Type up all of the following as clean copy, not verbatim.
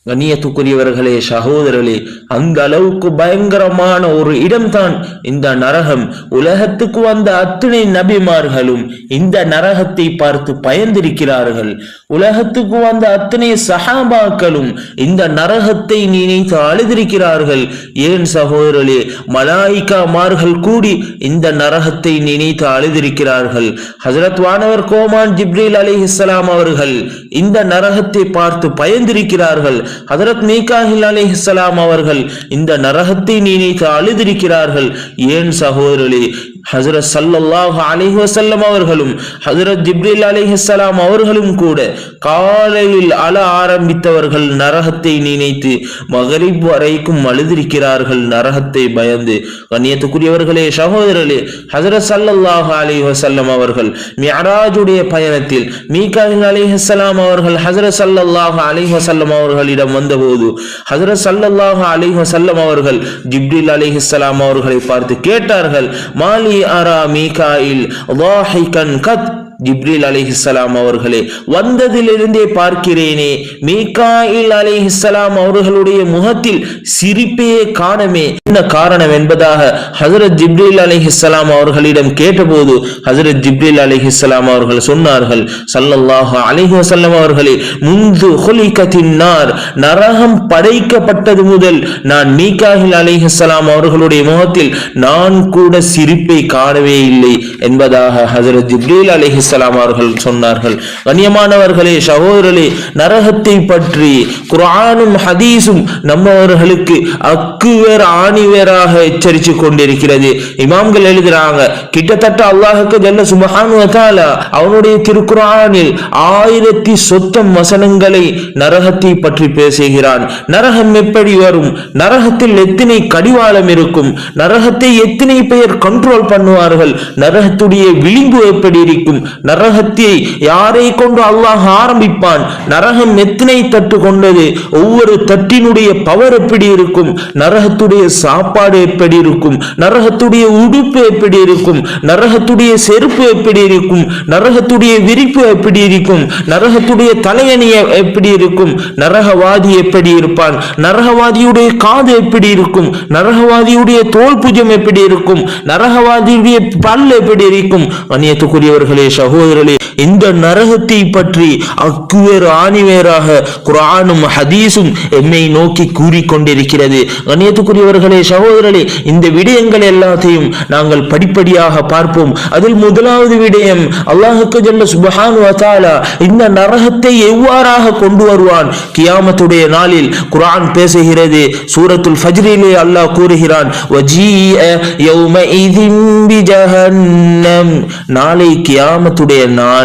கண்ணியத்துக்குரியவர்களே, சகோதரர்களே, அந்த அளவுக்கு பயங்கரமான ஒரு இடம்தான் இந்த நரகம். உலகத்துக்கு வந்த அத்தனை நபிமார்களும் இந்த நரகத்தை பார்த்து பயந்திருக்கிறார்கள். உலகத்துக்கு வந்த அத்தனை சஹாபாக்களும் இந்த நரகத்தை நினைத்து அழுதிருக்கிறார்கள். ஏன் சகோதரர்களே, மலாயிகாமார்கள் கூடி இந்த நரகத்தை நினைத்து அழுதிருக்கிறார்கள். ஹஜ்ரத் வானவர் கோமான் ஜிப்ரீல் அலைஹிஸ்ஸலாம் அவர்கள் இந்த நரகத்தை பார்த்து பயந்திருக்கிறார்கள். ஹஜ்ரத் மீகாயில் அலைஹிஸ்ஸலாம் அவர்கள் இந்த நரகத்தை நினைத்து அழுதிருக்கிறார்கள். ஏன் சகோதரர்களே, ஹஜ்ரத் ஸல்லல்லாஹு அலைஹி வஸல்லம் அவர்களும் ஹஜ்ரத் ஜிப்ரீல் அலைஹிஸ்ஸலாம் அவர்களும் கூட காலையில் அழ ஆரம்பித்தவர்கள் நரகத்தை நினைத்து மகரிப் வரைக்கும் அழுதிருக்கிறார்கள் நரகத்தை பயந்து. கண்ணியத்துக்குரியவர்களே, சகோதரர்களே, ஹஜ்ரத் ஸல்லல்லாஹு அலைஹி வஸல்லம் அவர்கள் மிஅராஜுடைய பயணத்தில் மீகாயில் அலைஹிஸ்ஸலாம் அவர்கள் ஹஜ்ரத் ஸல்லல்லாஹு அலைஹி வஸல்லம் அவர்களிடம் வந்தபோது ஹஜ்ரத் ஸல்லல்லாஹு அலைஹி வஸல்லம் அவர்கள் ஜிப்ரீல் அலைஹிஸ்ஸலாம் அவர்களை பார்த்து கேட்டார்கள், மாலி அரா மீகாயில் ضاحكا கத். ஜிப்ரீல் அலைஹிஸ்ஸலாம் அவர்களே, வந்ததிலிருந்தே பார்க்கிறேனே மீகாயில் அலைஹிஸ்ஸலாம் அவர்களுடைய முகத்தில் சிரிப்பே காணமே, என்ன காரணம் என்பதாக ஹஜ்ரத் ஜிப்ரீல் அலைஹிஸ்ஸலாம் அவர்களிடம் கேட்டபோது ஹஜ்ரத் ஜிப்ரீல் அலைஹிஸ்ஸலாம் அவர்கள் சொன்னார்கள், ஸல்லல்லாஹு அலைஹி வஸல்லம் அவர்களே, முந்து ஹுலிகத்தின் நார், நரகம் படைக்கப்பட்டது முதல் நான் மீகாயில் அலைஹிஸ்ஸலாம் அவர்களுடைய முகத்தில் நான் கூட சிரிப்பை காணவே இல்லை என்பதாக ஹஜ்ரத் ஜிப்ரீல் அலைஹிஸ்ஸலாம் அவர்கள் சொன்னார்கள். கண்ணியமானவர்களே, சகோதரர்களே, நரகத்தை பற்றி குர்ஆனும் ஹதீஸும் நம்மவர்களுக்கு அக்குவேர் ஆணிவேராக எச்சரித்து கொண்டிருக்கிறது. இமாம்கள் எழுதுறாங்க, கிட்டத்தட்ட அல்லாஹ்வுக்கு ஜல்ல சுப்ஹானஹு வ தஆலா அவனுடைய திருக்குர்ஆனில் 1000 சொத்தம் வசனங்களை நரகத்தை பற்றி பேசுகிறான். நரகம் எப்படி வரும், நரகத்தில் எத்தனை கடிவாளம் இருக்கும், நரகத்தை எத்தனை பேர் கண்ட்ரோல் பண்ணுவார்கள், நரகத்துடைய விளிம்பு எப்படி இருக்கும், நரகத்தை யாரை கொண்டு அல்லாஹ் ஆரம்பிப்பான், நரகம் எத்தனை தட்டு கொண்டது, ஒவ்வொரு தட்டினுடைய பவர் எப்படி இருக்கும், நரகத்துடைய சாப்பாடு எப்படி இருக்கும், நரகத்துடைய உடுப்பு எப்படி இருக்கும், நரகத்துடைய செருப்பு எப்படி இருக்கும், நரகத்துடைய விரிப்பு எப்படி இருக்கும், நரகத்துடைய தலையணி எப்படி இருக்கும், நரகவாதி எப்படி இருப்பான், நரகவாதியுடைய காது எப்படி இருக்கும், நரகவாதியுடைய தோல் புஜம் எப்படி இருக்கும், நரகவாதியுடைய பல் எப்படி இருக்கும். அந்நியத்துக்குரியவர்களே, சகோதரர்களே, இந்த நரகத்தை பற்றி அக்குவேர் ஆணிவேராக குர்ஆனும் ஹதீஸும் எம்மை நோக்கி கூறிக்கொண்டிருக்கிறது. கண்ணியத்துக்குரியவர்களே, சகோதரர்களே, இந்த விடயங்கள் எல்லாத்தையும் நாங்கள் படிப்படியாக பார்ப்போம். அதில் முதலாவது விடயம், அல்லாஹ்வுக்கு ஜல்ல சுப்ஹானஹு வ தஆலா இந்த நரகத்தை எவ்வாறாக கொண்டு வருவான் கியாமத்துடைய நாளில் குர்ஆன் பேசுகிறது. சூரத்துல் ஃபஜ்ரிலே அல்லாஹ் கூறுகிறான், வஜீஅ யௌமஇதின் பிஜஹன்னம், நாளை கியாமத்துடைய நாளில்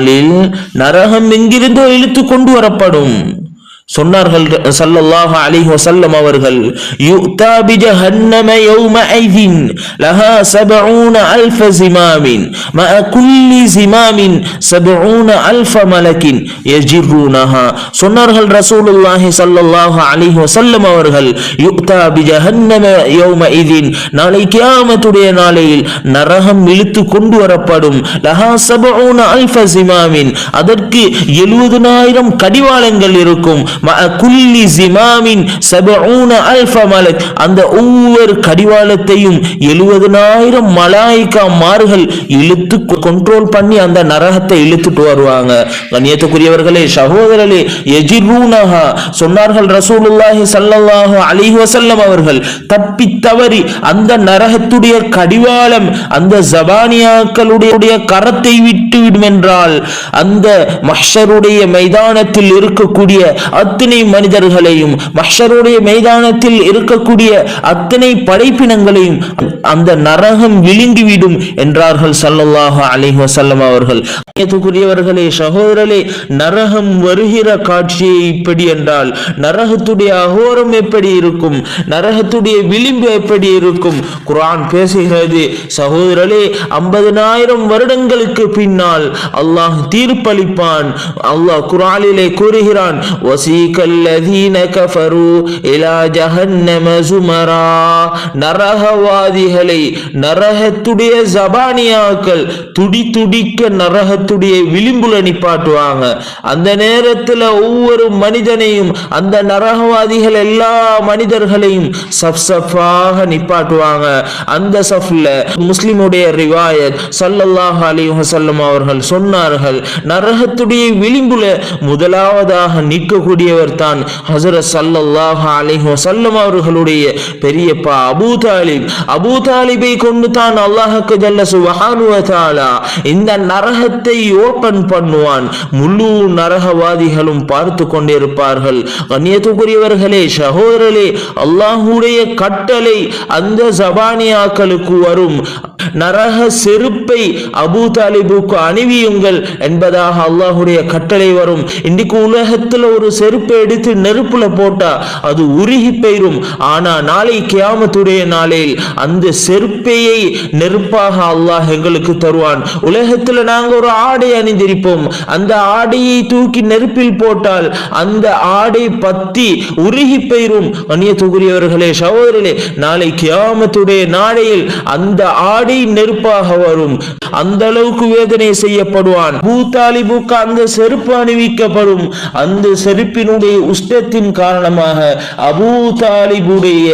நரகம் எங்கிருந்தோ இழுத்து கொண்டு வரப்படும். சொன்னார்கள் ஸல்லல்லாஹு அலைஹி வஸல்லம் அவர்கள், யுக்தா பிஜஹன்னம யௌமஇதின் லஹா 70000 ஜிமாமின் மஅ குல்லி ஜிமாமின் 70000 மலக்கின் யஜிருனஹா. சொன்னார்கள் ரசூலுல்லாஹி ஸல்லல்லாஹு அலைஹி வஸல்லம் அவர்கள், யுக்தா பிஜஹன்னம யௌமஇதின், நாளை கியாமத்துடைய நாளையில் நரகம் இழுத்து கொண்டு வரப்படும். லஹா 70000 ஜிமாமின், அதற்கு 70000 கடிவாளங்கள் இருக்கும். குல்லி ஜிமாமின் 70000 மலக், அந்த ஒவ்வொரு கடிவாளத்தையும் 70000 மலாயிகாமார்கள் இழுத்து கண்ட்ரோல் பண்ணி அந்த நரகத்தை இழுத்துட்டு வருவாங்க. கண்ணியத்துக்குரியவர்களே, சகோதரர்களே, யஜிருனஹா, சொன்னார்கள் ரசூலுல்லாஹி ஸல்லல்லாஹு அலைஹி வஸல்லம் அவர்கள், தப்பி தவறி அந்த நரகத்துடைய கடிவாளம் அந்த ஜபானியாக்களுடைய கரத்தை விட்டு விடும் என்றால் அந்த மஹ்ஷருடைய மைதானத்தில் இருக்கக்கூடிய அத்தனை மனிதர்களையும், மஹ்ஷருடைய மைதானத்தில் இருக்கக்கூடிய அத்தனை படைப்பினங்களையும் அந்த நரகம் விழுங்கிவிடும் என்றார்கள் ஸல்லல்லாஹு அலைஹி வஸல்லம் அவர்கள். அன்பிற்குரியவர்களே, சகோதரர்களே, நரகம் வருகிற காட்சியை இப்படி என்றால் நரகத்துடைய அகோரம் எப்படி இருக்கும், நரகத்துடைய விளிம்பு எப்படி இருக்கும் குர்ஆன் பேசுகிறது. சகோதரர்களே, 50000 வருடங்களுக்கு பின்னால் அல்லாஹ் தீர்ப்பளிப்பான். அல்லாஹ் குர்ஆனிலே கூறுகிறான், வஸீக வஸீகல்லதீன கஃபரு இலா ஜஹன்னம ஸுமரா. நரகவாதிகளை நரகத்துடைய ஜபானியாக்கள் துடி துடிக்க நரகத்துடைய விளிம்புல நிப்பாட்டுவாங்க. அந்த நேரத்தில் ஒவ்வொரு மனிதனையும் அந்த நரகவாதிகள் எல்லா மனிதர்களையும் சஃபாக நிப்பாட்டுவாங்க. அந்த சஃப்ல முஸ்லிமுடைய ரிவாயத் ஸல்லல்லாஹு அலைஹி வஸல்லம் அவர்கள் சொன்னார்கள், நரகத்துடைய விளிம்புல முதலாவதாக நிற்கக்கூடியவர் தான் ஹஸரத் ஸல்லல்லாஹு அலைஹி வஸல்லம் அவர்களுடைய பெரியப்பா அபூ தாலிப். அபூ தாலிபை கொண்டு தான் அல்லாஹ் ஜல்ல சுப்ஹானஹு வ தஆலா இந்த நரகத்தை ஓபன் பண்ணுவான். முழு நரகவாதிகளும் பார்த்து கொண்டிருப்பார்கள். கண்ணியத்துக்குரியவர்களே, சகோதரர்களே, அல்லாஹ்வுடைய கட்டளை அந்த ஜபானியாக்களுக்கு வரும். நரக செருப்பை அபூ தாலிபுக்கு அணிவியுங்கள் என்பதாக அல்லாஹ்வுடைய கட்டளை வரும். இன்றைக்கு உலகத்தில் ஒரு செருப்பை எடுத்து நெருப்புல போட்டா அது உருகி போயிரும். ஆனா நாளை கியாமத்துடைய நாளில் அந்த செருப்பையை நெருப்பாக அல்லாஹ் எங்களுக்கு தருவான். உலகத்தில் நாங்கள் ஒரு ஆடை அணிந்திருப்போம். அந்த ஆடையை தூக்கி நெருப்பில் போட்டால் அந்த ஆடை பத்தி உருகி போயிரும். கண்ணியத்துக்குரியவர்களே, சகோதரர்களே, நாளை கியாமத்துடைய நாளையில் அந்த ஆடை நெருப்பாக வரும். அந்த அளவுக்கு வேதனை செய்யப்படுவான். அபூ தாலிபுக்கு அந்த செருப்பு அணிவிக்கப்படும். அந்த செருப்பினுடைய உஷ்ணத்தின் காரணமாக அபூ தாலிபுடைய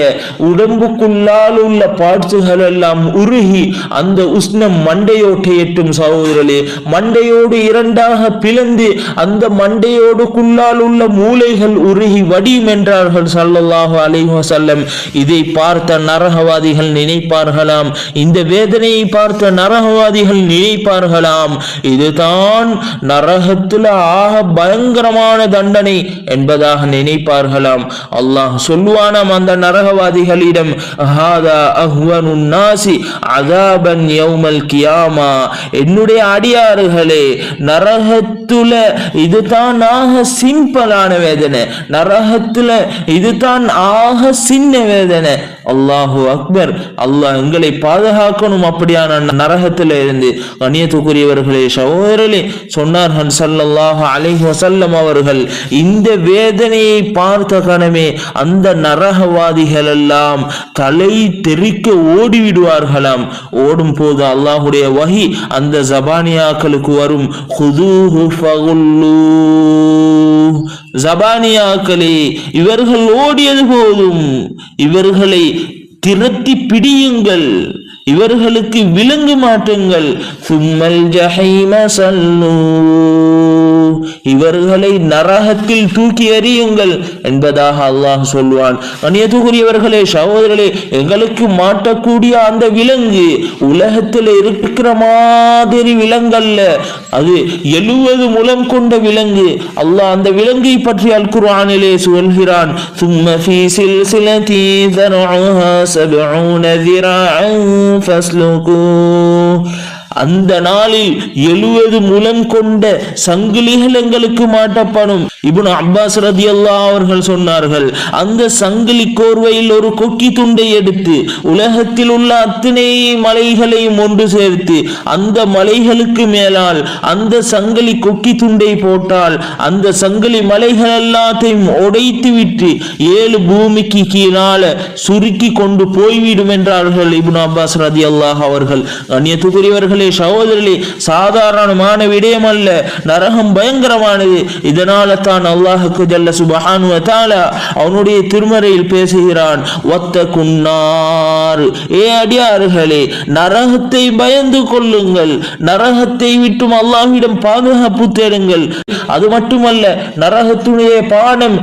உடம்புக்குள்ளால் உள்ள பார்ட்சுகள் எல்லாம் உருகி அந்த உஷ்ணம் மண்டையோட்டை எட்டும். சகோதரர்களே, மண்டையோடு இரண்டாக பிளந்து அந்த மண்டையோடுக்குள்ளால் உள்ள மூளைகள் உருகி வடியும் என்றார்கள் ஸல்லல்லாஹு அலைஹி வஸல்லம். இதை பார்த்த நரகவாதிகள் நினைப்பார்களாம், இந்த வேதனையை பார்த்த நரகவாதிகள் நினைப்பார்களாம், இதுதான் நரகத்தில் ஆக பயங்கரமான தண்டனை என்பதாக நினைப்பார்களாம். அல்லாஹ் சொல்லுவானாம் அந்த நரகவாதிகளிடம், ஹாதா அஹ்வனுன் நாசி அஸாபன் யௌமல் கியாமா. என்னுடைய அடியாறுகளே, நரகத்துல இதுதான் ஆக சிம்பிளான வேதனை, நரகத்துல இதுதான் ஆக சின்ன வேதனை. அல்லாஹு அக்பர். அல்லாஹ் எங்களை பாதுகாக்கணும் அப்படியான நரகத்தில் இருந்து. கண்ணியத்துக்குரியவர்களே, சகோதரர்களே, சொன்னார்கள் ஸல்லல்லாஹு அலைஹி வஸல்லம் அவர்கள், இந்த வேதனையை பார்த்த கணமே அந்த நரகவாதிகள் எல்லாம் தலை தெறிக்க ஓடிவிடுவார்களாம். ஓடும் போது அல்லாஹுடைய வஹி அந்த ஜபானியாக்களுக்கு வரும், குதூஹு ஃபகுல்லூ. ஜபானியாக்களே, இவர்கள் ஓடியது போதும், இவர்களை திரட்டி பிடியுங்கள், இவர்களுக்கு விலங்கு மாட்டுங்கள். சும்மல் ஜஹீம சல்லூ, இவர்களை நரகத்தில் தூக்கி எறியுங்கள் என்பதாக அல்லாஹ் சொல்வான். கண்ணியத்துக்குரியவர்களே, சகோதரர்களே, எங்களுக்கு மாட்டக்கூடிய அந்த விலங்கு உலகத்தில் இருக்கிற மாதிரி விலங்கல்ல, அது 70 முலம் கொண்ட விலங்கு. அல்லாஹ் அந்த விலங்கை பற்றி அல் குர்ஆனிலே சொல்கிறான், சும்ம ஃபீ சில்சிலதி ذرعها 70 ذراعا فاسلكوه. அந்த நாளில் 70 முலம் கொண்ட சங்கிலிகள் எங்களுக்கு மாட்டப்படும். இப்னு அப்பாஸ் ரலியல்லாஹு அவர்கள் சொன்னார்கள், அந்த சங்கிலி கோர்வையில் ஒரு கொக்கி துண்டை எடுத்து உலகத்தில் உள்ள அத்தனை மலைகளையும் ஒன்று சேர்த்து அந்த மலைகளுக்கு மேலால் அந்த சங்கிலி கொக்கி துண்டை போட்டால் அந்த சங்கிலி மலைகள் எல்லாத்தையும் உடைத்து விட்டு 7 பூமிக்கு கீழால சுருக்கி கொண்டு போய்விடும் என்றார்கள் இப்னு அப்பாஸ் ரலியல்லாஹு அவர்கள். கண்ணியத்துக்குரியவர்களே, சகோதரர்களே, சாதாரணமான விடயம் அல்ல, நரகம் பயங்கரமானது. இதனால தான் அல்லாஹ் ஜல்ல சுப்ஹானஹு வ தஆலா அவனுடைய திருமறையில் பேசுகிறான், வத்தகுன்னார், ஏ அடியார்களே, நரகத்தை பயந்து கொள்ளுங்கள், நரகத்தை விட்டும் அல்லாஹ்விடம் பாதுகாப்பு தேடுங்கள். அது மட்டுமல்ல, நரகத்துடைய பாடம்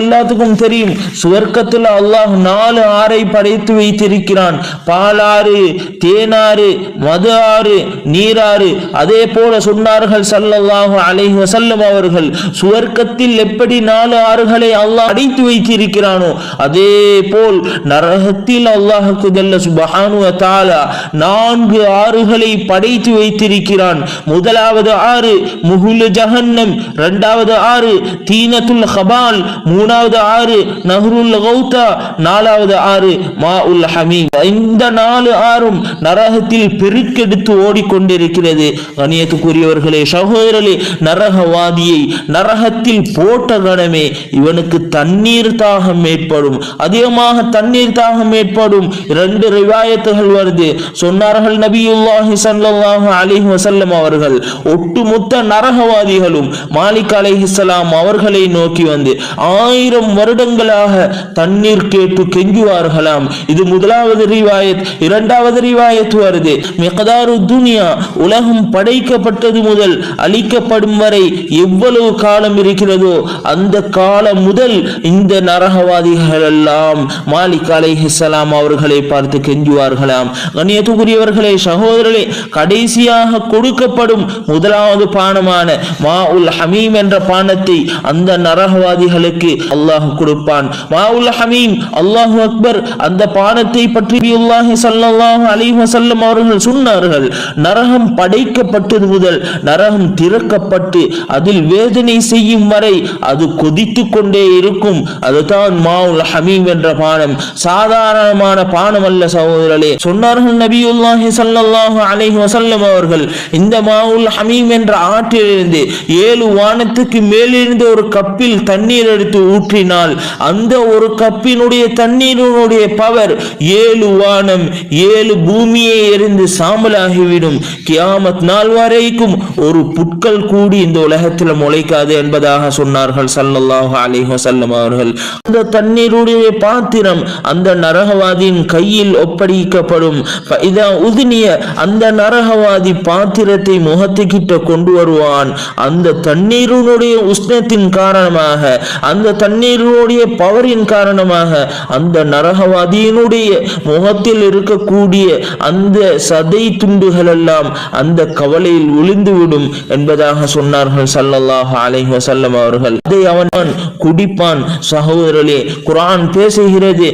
எல்லாத்துக்கும் தெரியும். சுவர்க்கத்தில் அல்லாஹ் 4 ஆறை படைத்து வைத்திருக்கிறான், பாலாறு, தேனாறு, மது ஆறு, நீராறு. அதே போல சொன்னார்கள் ஸல்லல்லாஹு அலைஹி வஸல்லம் அவர்கள், சுவர்க்கத்தில் எப்படி 4 ஆறுகளை அல்லாஹ் அடைத்து வைத்திருக்கிறானோ அதே போல் நரகத்தில் அல்லாஹ் ஜல்ல சுப்ஹானஹு வ தஆலா 4 ஆறுகளை படைத்து வைத்திருக்கிறான். முதலாவது ஆறு முஹுல் ஜஹன்னம், இரண்டாவது ஆறு தீனத்துல் ஹபால், மூணாவது ஆறு நஹ்ருல் கௌதா, நாலாவது ஆறு மாஉல் ஹமீம். இந்த 4 ஆறும் நரகத்தில் பெருக்கெடுத்து ஓடிக்கொண்டிருக்கிறது. கண்ணியத்துக்குரியவர்களே, சகோதரர்களே, நரகவாதியை நரகத்தில் போட்ட கணமே இவனுக்கு தண்ணீர் தாகம் ஏற்படும், அதிகமாக தண்ணீர் தாகம் ஏற்படும். 2 ரிவாயத்துகள் வருது. சொன்னார்கள் நபியுல்லாஹி ஸல்லல்லாஹு அலைஹி வஸல்லம் அவர்கள், ஒட்டுமொத்த நரகவாதிகளும் மாலிக் அலைஹிஸ்ஸலாம் அவர்களை நோக்கி வந்து 1000 வருடங்களாக தண்ணீர் கேட்டு கெஞ்சுவார்களாம். இது முதலாவது ரிவாயத். இரண்டாவது ரிவாயத் வருது, மிக்தாரு துனியா, உலகம் படைக்கப்பட்டது முதல் அழிக்கப்படும் வரை எவ்வளவு காலம் இருக்கிறதோ அந்த காலம் முதல் இந்த நரகவாதிகள் எல்லாம் மாலிக் அலைஹிஸ்ஸலாம் அவர்களை பார்த்து கெஞ்சுவார்களாம். கண்ணியத்துக்குரியவர்களே, சகோதரர்களே, கடைசியாக கொடுக்கப்படும் முதலாவது பானமான மாஉல் ஹமீம் என்ற பானத்தை அந்த நரகவாதிகளுக்கு அல்லாஹ் கொடுப்பான். மாஉல் ஹமீம், அல்லாஹு அக்பர். அந்த பானத்தை பற்றி நபியுல்லாஹி ஸல்லல்லாஹு அலைஹி வஸல்லம் அவர்கள் சொன்னார்கள், நரகம் படைக்கப்பட்டது முதல் நரகம் திறக்கப்பட்டு அதில் வேதனை செய்யும் வரை அது கொதித்து கொண்டே இருக்கும். அதுதான் மாஉல் ஹமீம் என்ற பானம். சாதாரணமான பானம் அல்ல சகோதரர்களே. சொன்னார்கள் நபியுல்லாஹி ஸல்லல்லாஹு அலைஹி வஸல்லம் அவர்கள், இந்த மாஉல் ஹமீம் என்ற ஆற்றிலிருந்து 7 வானத்துக்கு மேலிருந்து ஒரு கப்பில் தண்ணீர் எடுத்து ஊற்றினால் அந்த ஒரு கப்பினுடைய தண்ணீரினுடைய பவர் 7 வானம் 7 பூமியை எரிந்து சாம்பலாகிவிடும். கியாமத் நாள் வரைக்கும் ஒரு புட்கள் கூடி இந்த உலகத்தில் முளைக்காது என்பதாக சொன்னார்கள் ஸல்லல்லாஹு அலைஹி வஸல்லம் அவர்கள். அந்த தண்ணீருடைய பாத்திரம் அந்த நரகவாதியின் கையில் ஒப்படைக்கப்படும். இதா உதுனிய, அந்த நரகவாதி பாத்திரத்தை முகத்துக்கிட்ட கொண்டு வருவான். அந்த தண்ணீருடைய உஷ்ணத்தின் காரணமாக, அந்த தண்ணீருடைய பவரின் காரணமாக அந்த நரகவாதியினுடைய முகத்தில் இருக்கக்கூடிய அந்த சதை துண்டுகள் எல்லாம் அந்த கவலையில் விழுந்துவிடும் என்பதாக சொன்னார்கள் ஸல்லல்லாஹு அலைஹி வஸல்லம் அவர்கள். அதை அவன் குடிப்பான். சகோதரர்களே, குர்ஆன் பேசுகிறது,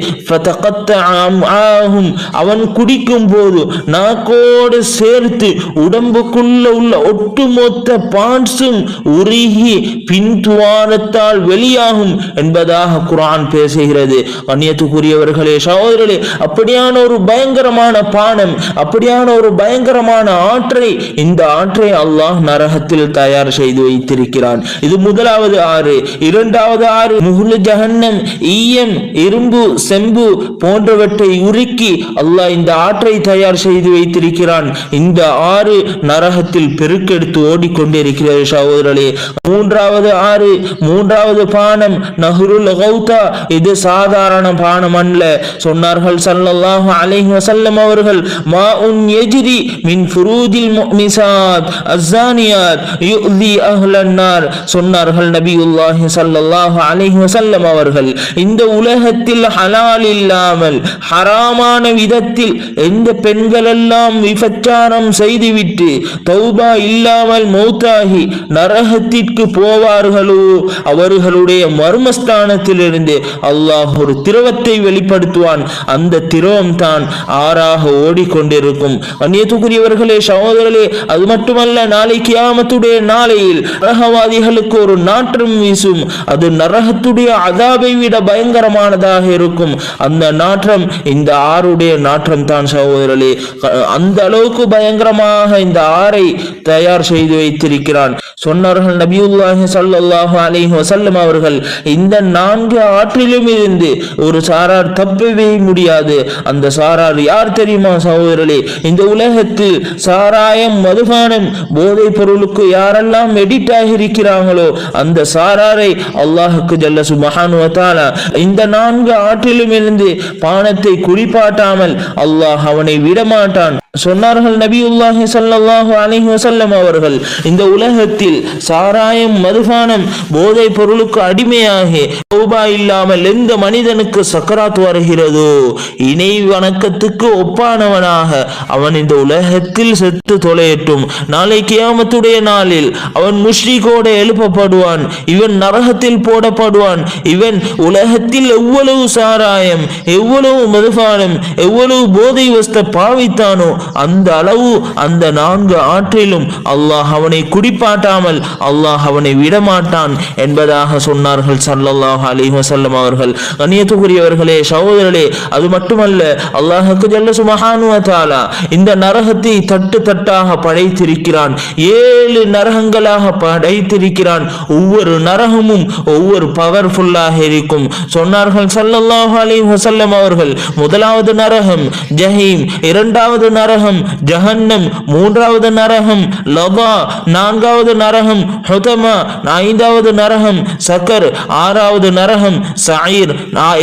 அவன் குடிக்கும் போது நாக்கோடு சேர்த்து உடம்புக்குள்ள உள்ள ஒட்டுமொத்த பார்ட்ஸும் உருகி பின்துவாரத்தால் வெளியாகும் என்பதாக குர்ஆன் பேசுகிறது. கண்ணியத்துக்குரியவர்களே, சகோதரர்களே, அப்படியான ஒரு பயங்கரமான பானம், அப்படியான ஒரு பயங்கரமான ஆற்றை, இந்த ஆற்றை அல்லாஹ் நரகத்தில் தயார் செய்து வைத்திருக்கிறான். இது முதலாவது ஆறு. இரண்டாவது ஆறு, முஹ்லு ஜஹன்னம், ஈயம், இரும்பு, செம்பு போன்றவற்றை உருக்கி அல்லாஹ் இந்த ஆற்றை தயார் செய்து வைத்திருக்கிறான். இந்த ஆறு நரகத்தில் பெருக்கெடுத்து ஓடிக்கொண்டிருக்கிறது சகோதரர்களே. மூன்றாவது ஆறு, மூன்றாவது பானம் நஹ்ருல் கௌதா. இது சாதாரண பானம் அல்ல. சொன்னார்கள் ஸல்லல்லாஹு அலைஹி வஸல்லம் அவர்கள், மாஉன் யஜ்ரி மின் ஃபுரூதில் முஃமிஸாத் அஸ்ஸானியாத் யுதி அஹ்லன் நார். சொன்னார்கள் நபியுல்லாஹி ஸல்லல்லாஹு அலைஹி வஸல்லம் அவர்கள், இந்த உலகத்தில் ஹலால் இல்லாமல் ஹராமான விதத்தில் எந்த பெண்கள் எல்லாம் விபச்சாரம் செய்துவிட்டு தௌபா இல்லாமல் மௌத்தாகி நரகத்திற்கு போவார்களோ அவர்களுடைய மர்மஸ்தானத்திலிருந்து அல்லாஹ் ஒரு திரவத்தை வெளிப்படுத்துவான். அந்த திரவம் தான் ஆறாக ஓடிக்கொண்டிருக்கும். கண்ணியத்துக்குரியவர்களே, சகோதரர்களே, அது மட்டுமல்ல, நாளை கியாமத்துடைய நாளையில் நரகவாதிகளுக்கு ஒரு நாற்றம் வீசும். அது நரகத்துடைய அதாபை விட பயங்கரமானதாக இருக்கும். அந்த நாற்றம் இந்த ஆறுடைய நாற்றம் தான் சகோதரர்களே. அந்த அளவுக்கு பயங்கரமாக இந்த ஆறை தயார் செய்து வைத்திருக்கிறான். சொன்னார்கள் நபியுல்லாஹி ஸல்லல்லாஹு அலைஹி வஸல்லம் அவர்கள், இந்த 4 ஆற்றிலும் இருந்து ஒரு சாரார் தப்பவே முடியாது. அந்த சாரார் யார் தெரியுமா சகோதரர்களே? இந்த உலகத்தில் சாராயம், மதுபானம், போதை பொருளுக்கு யாரெல்லாம் எடிட் ஆகியிருக்கிறாங்களோ அந்த சாராரை அல்லாஹுக்கு ஜல்ல சுப்ஹானஹு வ தஆலா இந்த 4 ஆற்றிலும் இருந்து பானத்தை குடிப்பாட்டாமல் அல்லாஹ் அவனை விடமாட்டான். சொன்னார்கள் நபியுல்லாஹி ஸல்லல்லாஹு அலைஹி வஸல்லம் அவர்கள், இந்த உலகத்தில் சாராயம், மதுபானம், போதை பொருளுக்கு அடிமையாகி தௌபா இல்லாமல் எந்த மனிதனுக்கு சக்கராத் வருகிறதோ இணை வணக்கத்துக்கு ஒப்பானவனாக அவன் இந்த உலகத்தில் செத்து தொலையட்டும். நாளை கியாமத்துடைய நாளில் அவன் முஷ்ரிக்கோடு எழுப்பப்படுவான். இவன் நரகத்தில் போடப்படுவான். இவன் உலகத்தில் எவ்வளவு சாராயம், எவ்வளவு மதுபானம், எவ்வளவு போதை வஸ்து பாவித்தானோ அந்த அளவு அந்த 4 ஆற்றிலும் அல்லாஹ் அவனை குடிப்பாட்டாமல் அல்லாஹ் அவனை விடமாட்டான் என்பதாக சொன்னார்கள் ஸல்லல்லாஹு அலைஹி வஸல்லம் அவர்கள். கண்ணியத்துக்குரியவர்களே, சகோதரர்களே, அது மட்டுமல்ல, அல்லாஹ்வுக்கு ஜல்ல சுப்ஹானஹு வ தஆலா இந்த நரகத்தில் நரகத்தை தட்டு தட்டாக படைத்திருக்கிறான். 7 நரகங்களாக படைத்திருக்கிறான். ஒவ்வொரு நரகமும் ஒவ்வொரு பவர்ஃபுல்லாக இருக்கும். சொன்னார்கள் ஸல்லல்லாஹு அலைஹி வஸல்லம் அவர்கள், முதலாவது நரகம் ஜஹீம், இரண்டாவது நரகம் ஜஹன்னம், மூன்றாவது நரகம் லதா, நான்காவது நரகம் ஹுதமா, ஐந்தாவது நரகம் சக்கர், ஆறாவது நரகம் சயீர்,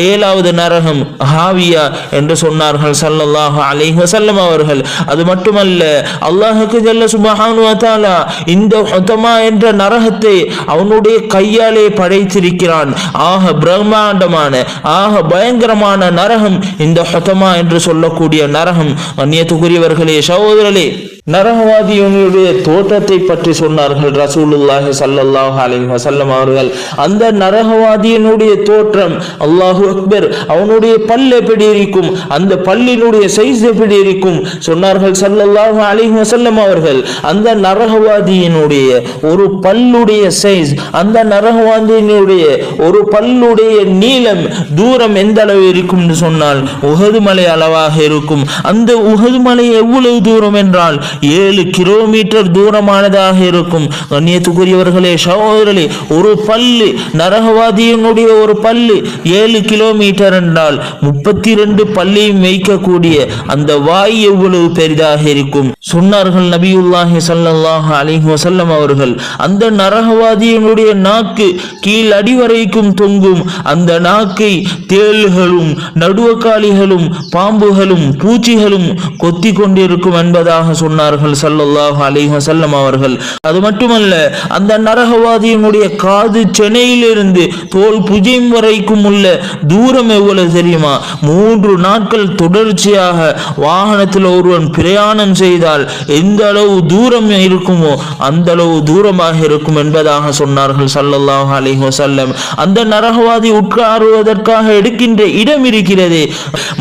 ஏழாவது நரகம் ஹாவியா என்று சொன்னார்கள் ஸல்லல்லாஹு அலைஹி வஸல்லம் அவர்கள். அது மட்டுமல்ல, அல்லாஹ்வுக்கு ஜல்ல சுப்ஹானஹு வ தஆலா இந்த ஹுதமா என்ற நரகத்தை அவனுடைய கையாலே படைத்திருக்கிறான். ஆக பிரம்மாண்டமான, ஆக பயங்கரமான நரகம் இந்த ஹுதமா என்று சொல்லக்கூடிய நரகம். கண்ணியத்துக்குரியவர்களே, சகோதரர்களே, நரகவாதியினுடைய தோற்றத்தை பற்றி சொன்னார்கள் ரசூலுல்லாஹி ஸல்லல்லாஹு அலைஹி வஸல்லம் அவர்கள். அந்த நரகவாதியினுடைய தோற்றம், அல்லாஹு அக்பர், அவனுடைய பல் எப்படி இருக்கும், அந்த பல்லினுடைய சைஸ் எப்படி இருக்கும் சொன்னார்கள் ஸல்லல்லாஹு அலைஹி வஸல்லம் அவர்கள். அந்த நரகவாதியினுடைய ஒரு பல்லுடைய சைஸ், அந்த நரகவாதியினுடைய ஒரு பல்லுடைய நீளம், தூரம் எந்த அளவு இருக்கும் என்று சொன்னால் உஹது மலை அளவாக இருக்கும். அந்த உஹது மலை எவ்வளவு தூரம் என்றால் 7 கிலோமீட்டர் தூரமானதாக இருக்கும். கண்ணியத்துக்குரியவர்களே, சகோதரர்களே, ஒரு பல்லு, நரகவாதியினுடைய ஒரு பல்லு 7 கிலோமீட்டர் என்றால் 32 பல்லையும் வைக்கக்கூடிய அந்த வாய் எவ்வளவு பெரிதாக இருக்கும் சொன்னார்கள் நபியுல்லாஹி ஸல்லல்லாஹு அலைஹி வஸல்லம் அவர்கள். அந்த நரகவாதியினுடைய நாக்கு கீழ் அடிவரைக்கும் தொங்கும். அந்த நாக்கை தேள்களும் நடுவக்காலிகளும் பாம்புகளும் பூச்சிகளும் கொத்தி கொண்டிருக்கும் என்பதாக சொன்னார்கள் ஸல்லல்லாஹு அலைஹி வஸல்லம் அவர்கள். அது மட்டுமல்ல, அந்த நரகவாதியினுடைய காது சென்னையிலிருந்து தோல் புஜம் வரைக்கும் உள்ள தூரம் எவ்வளவு தெரியுமா? 3 நாட்கள் தொடர்ச்சியாக வாகனத்தில் ஒருவன் பிரயாணம் செய்தால் எந்த அளவு தூரம் இருக்குமோ அந்த அளவு தூரமாக இருக்கும் என்பதாக சொன்னார்கள் ஸல்லல்லாஹு அலைஹி வஸல்லம். அந்த நரகவாதி உட்காருவதற்காக எடுக்கின்ற இடம் இருக்கிறது,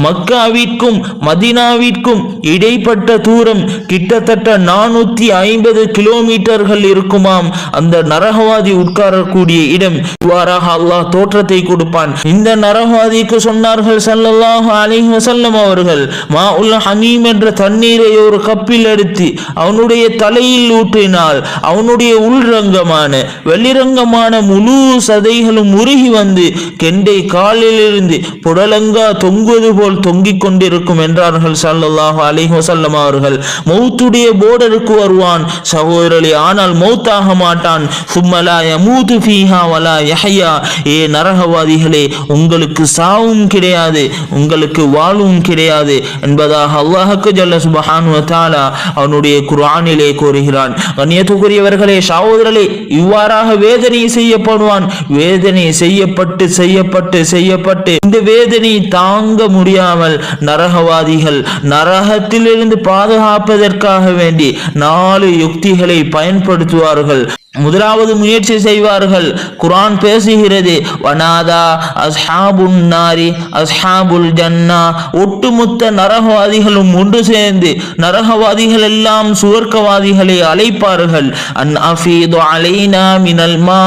மக்காவிற்கும் மதீனாவிற்கும் இடைப்பட்ட தூரம் கிட்டத்தட்ட 450 கிலோமீட்டர்கள் இருக்குமாம். அந்த நரகவாதி உட்காரக்கூடிய இடம். இவ்வாறாக அல்லாஹ் தோற்றத்தை கொடுப்பான். இந்த நரகவாதிக்கு சொன்னார்கள் ஸல்லல்லாஹு அலைஹி வஸல்லம் அவர்கள், மாஉல் ஹமீம் என்ற தண்ணீரை ஒரு கப்பில் எடுத்து அவனுடைய தலையில் ஊற்றினால் அவனுடைய உள்ரங்கமான வெளிரங்கமான முழு சதைகளும் உருகி வந்து கெண்டை காலிலிருந்து புடலங்கா தொங்குவது போல் தொங்கிக் கொண்டிருக்கும் என்றார்கள் ஸல்லல்லாஹு அலைஹி வஸல்லம் அவர்கள். மௌத்துடைய போர்டருக்கு வருவான் சகோதரர்களே, ஆனால் மௌத்தாக மாட்டான். சும்மலா யமூது ஃபீஹா வலா யஹ்யா. ஏ நரகவாதிகளே, உங்களுக்கு சாவும் கிடையாது, உங்களுக்கு வாழ்வும் கிடையாது என்பதாக அல்லாஹ்வுக்கு ஜல்ல சுப்ஹானஹு வ தஆலா அவனுடைய குர்ஆனிலே கூறுகிறான். கண்ணியத்துக்குரியவர்களே, சகோதரர்களே, இவ்வாறாக வேதனை செய்யப்படுவான். வேதனை செய்யப்பட்டு செய்யப்பட்டு செய்யப்பட்டு இந்த வேதனை தாங்க முடியாமல் நரகவாதிகள் நரகத்திலிருந்து பாதுகாப்பதற்காக வேண்டி 4 யுக்திகளை பயன்படுத்துவார்கள். முதலாவது முயற்சி செய்வார்கள். குர்ஆன் பேசுகிறது, வனாதா அஸ்ஹாபுன் நாரி அஸ்ஹாபுல் ஜன்னா. ஒட்டுமொத்த நரகவாதிகளும் ஒன்று சேர்ந்து நரகவாதிகள் எல்லாம் சுவர்க்கவாதிகளை அழைப்பார்கள். அன் அஃபீது அலைனா மினல் மா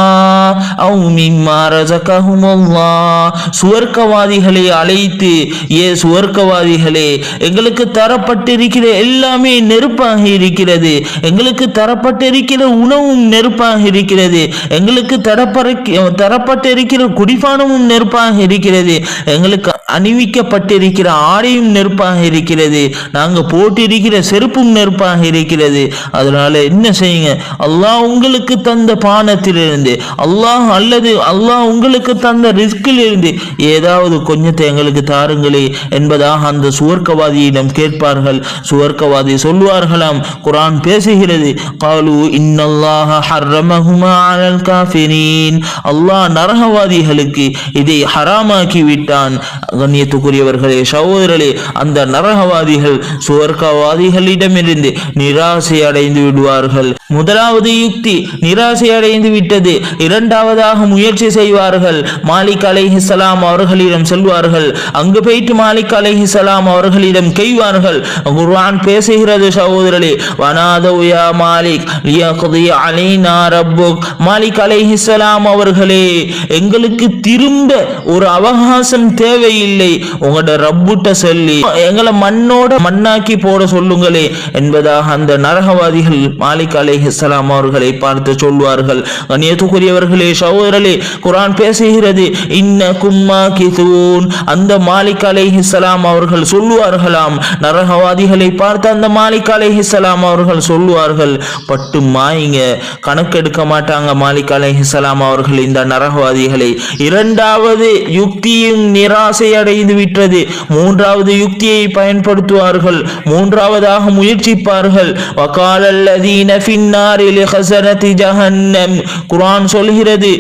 அவ் மிம்மா ரஸகஹுமுல்லாஹ். சுவர்க்கவாதிகளை அழைத்து, ஏ சுவர்க்கவாதிகளே, எங்களுக்கு தரப்பட்டிருக்கிற எல்லாமே நெருப்பாக இருக்கிறது, எங்களுக்கு தரப்பட்டிருக்கிற உணவும் நெருப்பாக இருக்கிறது, எங்களுக்கு தரப்பட்டிருக்கிற குடிபானமும் நெருப்பாக இருக்கிறது, எங்களுக்கு அணிவிக்கப்பட்டிருக்கிற ஆடையும் நெருப்பாக இருக்கிறது, நாங்க போட்டிருக்கிற செருப்பும் நெருப்பாக இருக்கிறது. அதனால என்ன செய்யுங்க, அல்லாஹ் உங்களுக்கு தந்த பானத்திலிருந்து அல்லாஹ் உங்களுக்கு தந்த ரிஸ்கில் இருந்து ஏதாவது கொஞ்சத்தை எங்களுக்கு தாருங்களே என்பதாக அந்த சுவர்க்கவாதியிடம் கேட்பார்கள். சுவர்க்கவாதி சொல்வார்களாம், குர்ஆன் பேசுகிறது, காலு இன்னல்லாஹ ஹர்ரமஹுமா அலல் காஃபிரீன். அல்லாஹ் நரகவாதிகளுக்கு இதை ஹராமாக்கி விட்டான். கண்ணியத்துக்குரியவர்களே, சகோதரர்களே, அந்த நரகவாதிகள் சுவர்க்கவாதிகளிடமிருந்து நிராசை அடைந்து விடுவார்கள். முதலாவது யுக்தி நிராசை அடைந்து விட்டது. இரண்டாவதாக முயற்சி செய்வார்கள். மாலிக் அலைஹிஸ்ஸலாம் அவர்களிடம் செல்வார்கள். அங்கு போயிட்டு மாலிக் அலைஹிஸ்ஸலாம் அவர்களிடம் கேட்பார்கள். குர்ஆன் பேசுகிறது சகோதரர்களே, வனாதௌ யா மாலிக் லியக்தி அலைனா அனா ரப்புக், மாலிக் அலைஹிஸ்ஸலாம் அவர்களே, எங்களுக்கு திரும்ப ஒரு அவகாசம் தேவையில்லை, உங்களோட ரப்புட்ட சொல்லி எங்களை மண்ணோட மண்ணாக்கி போட சொல்லுங்களே என்பதாக அந்த நரகவாதிகள் மாலிக் அலைஹிஸ்ஸலாம் அவர்களை பார்த்து சொல்வார்கள். கண்ணியத்துக்குரியவர்களே, சகோதரர்களே, குர்ஆன் பேசுகிறது, இன்னக்கும் மாகிதூன். அந்த மாலிக் அலைஹிஸ்ஸலாம் அவர்கள் சொல்லுவார்களாம், நரகவாதிகளை பார்த்து அந்த மாலிக் அலைஹிஸ்ஸலாம் அவர்கள் சொல்லுவார்கள், பட்டு மாயிங்க, கணக்கெடுக்க மாட்டாங்க மாலிக் அலைஹிஸ்ஸலாம் அவர்கள் இந்த நரகவாதிகளை. இரண்டாவது யுக்தியும் நிராசை அடைந்து விட்டது. மூன்றாவது யுக்தியை பயன்படுத்துவார்கள், மூன்றாவதாக முயற்சிப்பார்கள். வகாலல்லதீன ஃபின்னாரி லிஹஸனதி ஜஹன்னம். குர்ஆன் சொல்கிறது,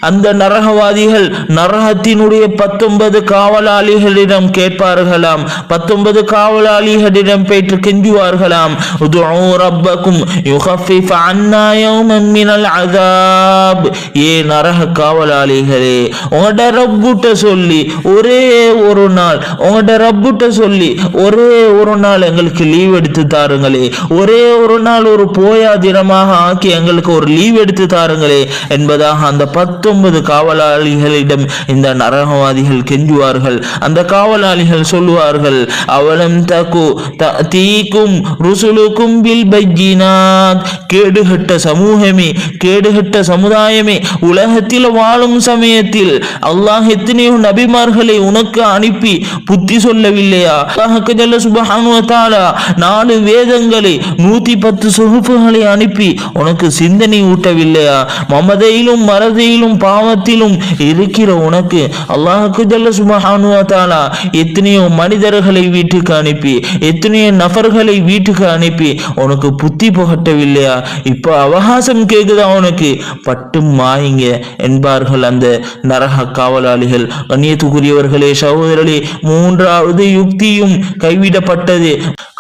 அந்த நரகவாதிகள் நரகத்தினுடைய 19 காவலாளிகளிடம் கேட்பார்களாம், 19 காவலாளிகளிடம் போயிட்டு கெஞ்சுவார்களாம், உதுஉ ரப்பக்கும் யுகஃபிஃப் அன்னா யௌமன் மினல் அஸாப். ஏ நரக காவலாளிகளே, உங்களோட ரப்புட்ட சொல்லி ஒரே ஒரு நாள், உங்களோட ரப்புட்ட சொல்லி ஒரே ஒரு நாள் எங்களுக்கு லீவ் எடுத்து தாருங்களே, ஒரே ஒரு நாள் ஒரு போயா தினமாக ஆக்கி எங்களுக்கு ஒரு லீவ் எடுத்து தாருங்களே என்பதாக அந்த 19 காவலாளிகளிடம் இந்த நரகவாதிகள் கெஞ்சுவார்கள். அந்த காவலாளிகள் சொல்லுவார்கள், அவலம் தகு தீக்கும் ருசுலுக்கும் பில் பையினாத். கேடுகட்ட சமூகமே, கேடுகட்ட சமுதாயமே, உலகத்தில் வாழும் சமயத்தில் அல்லாஹ் எத்தனையோ நபிமார்களை உனக்கு அனுப்பி புத்தி சொல்லவில்லையா? அல்லாஹ் ஜல்ல சுப்ஹானஹு வ தஆலா 4 வேதங்களை 110 சுஹுஃபுகளை அனுப்பி உனக்கு சிந்தனை ஊட்டவில்லையா? மமதையிலும் மறதியிலும் பாவத்திலும் இருக்கிற உனக்கு அல்லாஹ் ஜல்ல சுப்ஹானஹு வ தஆலா எத்தனையோ மனிதர்களை வீட்டுக்கு அனுப்பி, எத்தனையோ நபர்களை வீட்டுக்கு அனுப்பி உனக்கு புத்தி புகட்டவில்லையா? இப்போ அவகாசம் கேக்குதா உனக்கு? பட்டு மாயிங்க என்பார்கள் அந்த நரக காவலாளிகள். கண்ணியத்துக்குரியவர்களே, சகோதரர்களே, மூன்றாவது யுக்தியும் கைவிடப்பட்டது.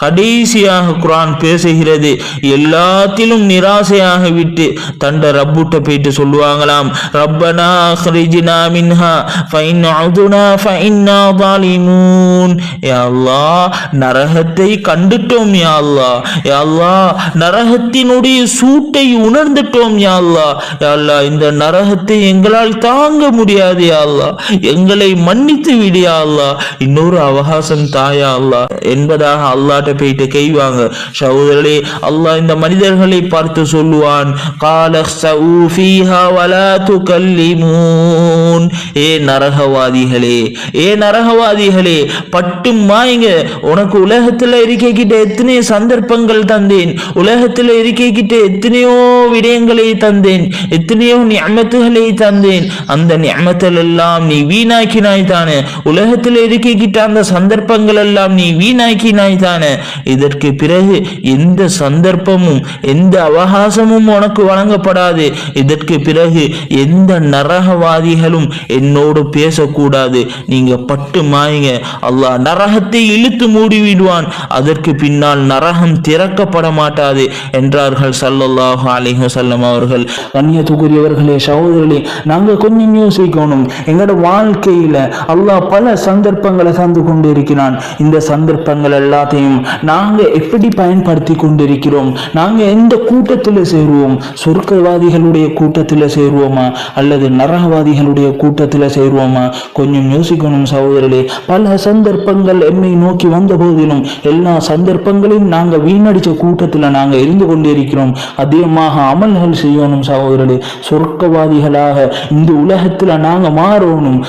கடைசியாக குர்ஆன் பேசுகிறது, எல்லாத்திலும் நிராசையாக விட்டு தண்ட ரப்புட்ட போயிட்டு சொல்லுவாங்களாம், ரப்பனா அக்ரிஜ்னா மின்ஹா ஃபஇன் உதுனா ஃபஇன்னா ஸாலிமூன். யா அல்லாஹ், நரகத்தை கண்டுட்டோம் யா அல்லாஹ், யா அல்லாஹ், நரகத்தினுடைய சூட்டை உணர்ந்துட்டோம் யா அல்லாஹ், யா அல்லாஹ், இந்த நரகத்தை எங்களால் தாங்க முடியாது யா அல்லாஹ், எங்களை மன்னித்து விடு யா அல்லாஹ், இன்னொரு அவகாசம் தாயா அல்லாஹ் என்பதாக அல்லாஹ்ட்ட போயிட்டு கைவாங்க. சகோதரர்களே, அல்லாஹ் இந்த மனிதர்களை பார்த்து சொல்லுவான், காலஹ்ஸூ ஃபீஹா வலா துகல்லிமூன். ஏ நரகவாதிகளே, ஏ நரகவாதிகளே, பட்டு மாய்ங்க, உனக்கு உலகத்துல இருக்கிட்ட எத்தனை சந்தர்ப்பங்கள் தந்தேன், உலகத்துல இருக்கிட்ட எத்தனையோ விடயங்களை தந்தேன், எத்தனையோ நிஅமத்துகளை தந்தேன், அந்த நிஅமத்துகள் எல்லாம் நீ வீணாக்கினாய் தானே, உலகத்தில் இருக்கிட்ட அந்த சந்தர்ப்பங்கள் எல்லாம் நீ வீணாக்கினாய் தானே, இதற்கு பிறகு எந்த சந்தர்ப்பமும் எந்த அவகாசமும் உனக்கு வழங்கப்படாது, இதற்கு பிறகு எந்த நரகவாதிகளும் என்னோடு பேசக்கூடாது, நீங்க பட்டு மாயுங்க, அல்லாஹ் நரகத்தை இழுத்து மூடிவிடுவான், அதற்கு பின்னால் நரகம் திறக்கப்பட மாட்டாது என்றார்கள் ஸல்லல்லாஹு அலைஹி வஸல்லம் அவர்கள். கண்ணியத்துக்குரியவர்களே, சகோதரர்களே, நாங்க கொஞ்சம் யோசிக்கணும். எங்களோட வாழ்க்கையில அல்லாஹ் பல சந்தர்ப்பங்களை தந்து கொண்டு இருக்கிறான். இந்த சந்தர்ப்பங்கள் எல்லாத்தையும் நாங்க எப்படி பயன்படுத்தி கொண்டிருக்கிறோம்? நாங்க எந்த கூட்டத்தில் சேருவோம்? சொர்க்கவாதிகளுடைய கூட்டத்தில் சேருவோமா அல்லது நரகவாதிகளுடைய கூட்டத்தில் சேருவோமா? கொஞ்சம் யோசிக்கணும் சகோதரர்களே. பல சந்தர்ப்பங்கள் என்னை நோக்கி வந்த போதிலும் எல்லா சந்தர்ப்பங்களையும் நாங்க வீணடிச்ச கூட்டத்தில் நாங்க இருந்து கொண்டிருக்கிறோம். அதிகமாக அமல்கள் செய்யணும் சகோதரர்களே. சொர்க்கவாதிகளாக இந்த உலகத்துல நாங்க மாறணும்.